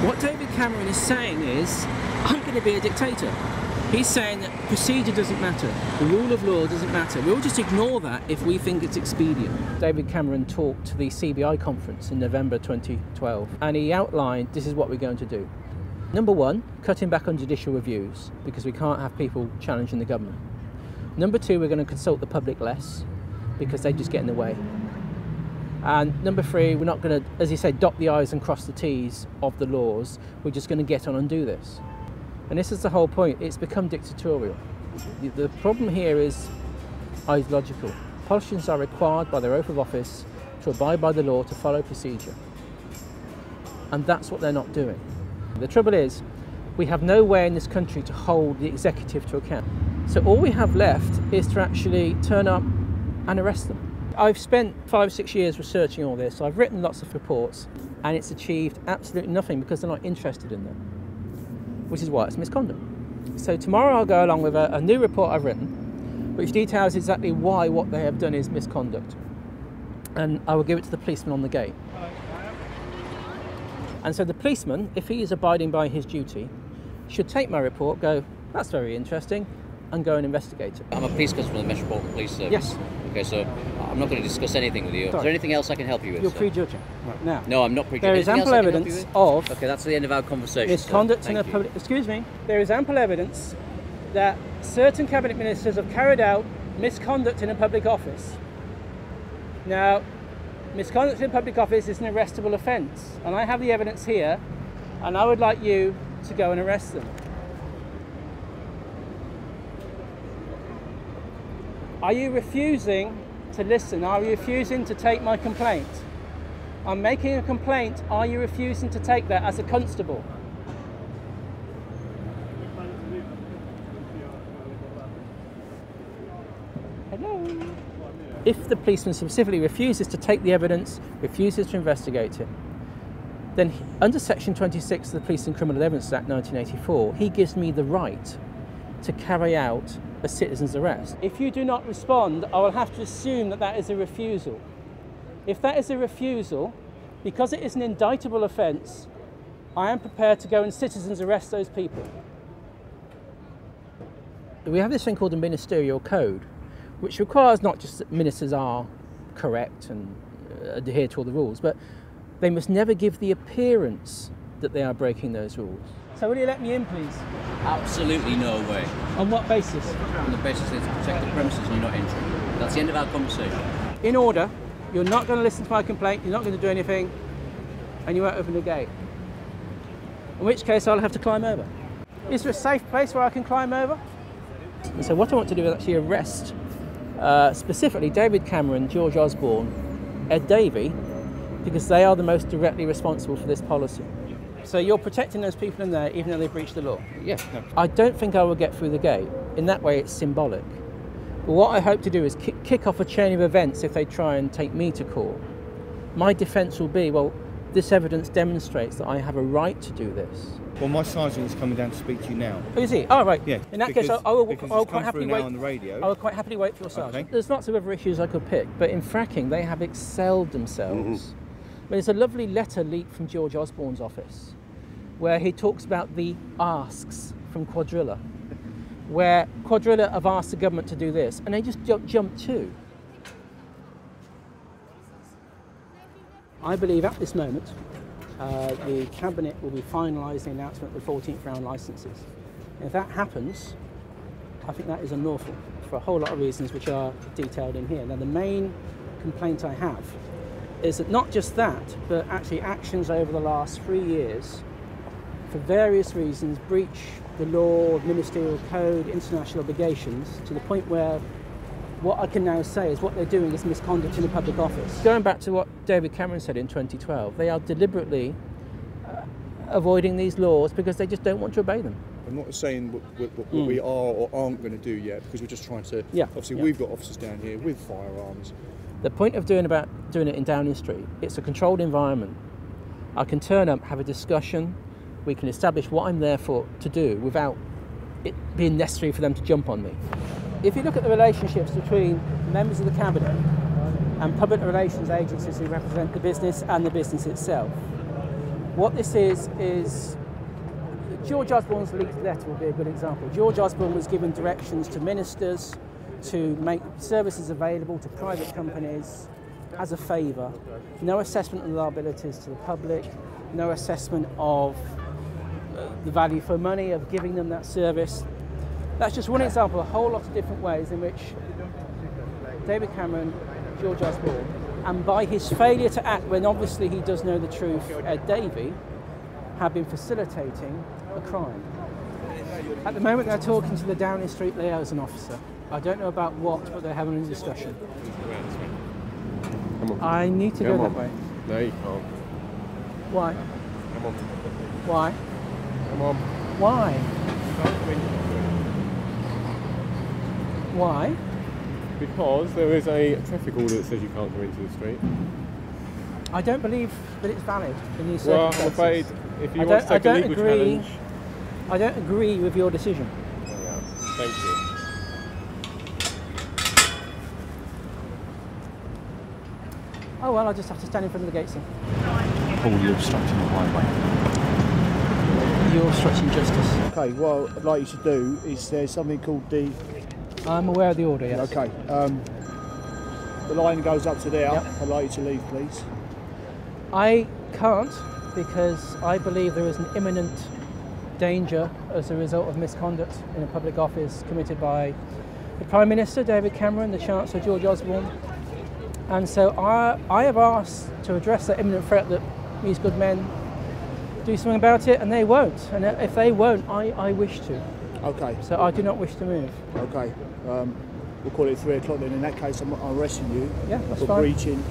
What David Cameron is saying is, I'm going to be a dictator. He's saying that procedure doesn't matter, the rule of law doesn't matter. We'll just ignore that if we think it's expedient. David Cameron talked to the CBI conference in November 2012, and he outlined this is what we're going to do. Number one, cutting back on judicial reviews, because we can't have people challenging the government. Number two, we're going to consult the public less, because they just get in the way. And number three, we're not going to, as he said, dot the I's and cross the T's of the laws. We're just going to get on and do this. And this is the whole point. It's become dictatorial. The problem here is ideological. Politicians are required by their oath of office to abide by the law, to follow procedure. And that's what they're not doing. The trouble is, we have no way in this country to hold the executive to account. So all we have left is to actually turn up and arrest them. I've spent 5-6 years researching all this. I've written lots of reports, and it's achieved absolutely nothing because they're not interested in them, which is why it's misconduct. So tomorrow I'll go along with a new report I've written, which details exactly why what they have done is misconduct. And I will give it to the policeman on the gate. And so the policeman, if he is abiding by his duty, should take my report, go, that's very interesting, and go and investigate it. I'm a police constable in the Metropolitan Police Service. Yes. Okay, so I'm not going to discuss anything with you. Sorry. Is there anything else I can help you with? You're sir? prejudging right now. No, I'm not prejudging. There is ample evidence of... Okay, that's the end of our conversation. Misconduct in a public... Excuse me. There is ample evidence that certain cabinet ministers have carried out misconduct in a public office. Now, misconduct in a public office is an arrestable offence, and I have the evidence here, and I would like you to go and arrest them. Are you refusing to listen? Are you refusing to take my complaint? I'm making a complaint. Are you refusing to take that as a constable? Hello? If the policeman specifically refuses to take the evidence, refuses to investigate it, then under Section 26 of the Police and Criminal Evidence Act 1984, he gives me the right to carry out a citizen's arrest. If you do not respond, I will have to assume that that is a refusal. If that is a refusal, because it is an indictable offence, I am prepared to go and citizen's arrest those people. We have this thing called the ministerial code, which requires not just that ministers are correct and adhere to all the rules, but they must never give the appearance that they are breaking those rules. So will you let me in, please? Absolutely no way. On what basis? On the basis that it's to protect the premises and you're not entering. That's the end of our conversation. In order, you're not going to listen to my complaint, you're not going to do anything, and you won't open the gate. In which case I'll have to climb over. Is there a safe place where I can climb over? And so what I want to do is actually arrest specifically David Cameron, George Osborne, Ed Davey, because they are the most directly responsible for this policy. So you're protecting those people in there even though they breached the law? Yes. No. I don't think I will get through the gate. In that way it's symbolic. But what I hope to do is kick off a chain of events if they try and take me to court. My defence will be, well, this evidence demonstrates that I have a right to do this. Well, my sergeant is coming down to speak to you now. Oh, is he? Oh, right. Yeah. In that case, I will quite happily wait. On the radio. I will quite happily wait for your sergeant. Okay. There's lots of other issues I could pick, but in fracking, they have excelled themselves. There's a lovely letter leaked from George Osborne's office, where he talks about the asks from Quadrilla, where Quadrilla have asked the government to do this, and they just jumped to. I believe at this moment, the Cabinet will be finalising the announcement of the 14th round licences. If that happens, I think that is unlawful for a whole lot of reasons which are detailed in here. Now, the main complaint I have is that not just that, but actually actions over the last 3 years, for various reasons, breach the law, ministerial code, international obligations, to the point where what I can now say is what they're doing is misconduct in a public office. Going back to what David Cameron said in 2012, they are deliberately avoiding these laws because they just don't want to obey them. I'm not saying what we are or aren't going to do yet, because we're just trying to... Obviously, we've got officers down here with firearms. The point of doing it in Downing Street, it's a controlled environment. I can turn up, have a discussion, we can establish what I'm there for to do without it being necessary for them to jump on me. If you look at the relationships between members of the Cabinet and public relations agencies who represent the business and the business itself, What this is George Osborne's leaked letter will be a good example. George Osborne was given directions to ministers to make services available to private companies as a favour. No assessment of liabilities to the public, no assessment of the value for money of giving them that service. That's just one example, a whole lot of different ways in which David Cameron, George Osborne, and by his failure to act when obviously he does know the truth, Ed Davey, have been facilitating a crime. At the moment they're talking to the Downing Street liaison officer. I don't know about what, but they're having a discussion. Come on. I need to go that way. No, you can't. Why? Come on. Why? Come on. Why? You can't come into the street. Why? Because there is a traffic order that says you can't come into the street. I don't believe that it's valid in these Well, circumstances. I'm afraid if you want to take a legal challenge... I don't agree with your decision. Oh, yeah. Thank you. Oh well, I'll just have to stand in front of the gates then. Paul, you're obstructing the highway. You're obstructing justice. Okay, what I'd like you to do is there's something called the... I'm aware of the order, yes. Okay, the line goes up to there. Yep. I'd like you to leave, please. I can't because I believe there is an imminent danger as a result of misconduct in a public office committed by the Prime Minister, David Cameron, the Chancellor, George Osborne. And so I have asked to address that imminent threat that these good men do something about it, and they won't. And if they won't, I wish to. Okay. So I do not wish to move. Okay. We'll call it 3 o'clock then. In that case, I'm arresting you That's for fine. breaching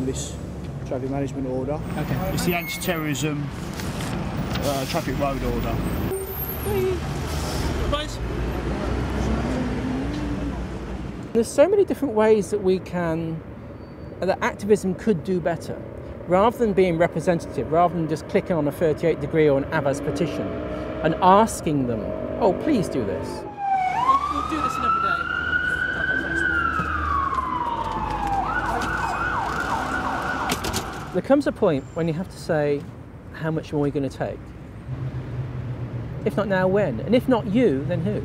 this traffic management order. Okay. It's the anti-terrorism traffic road order. There's so many different ways that that activism could do better. Rather than being representative, rather than just clicking on a 38 degree or an Avaz petition and asking them, oh, please do this. We'll do this another day. There comes a point when you have to say, how much more are you going to take? If not now, when? And if not you, then who?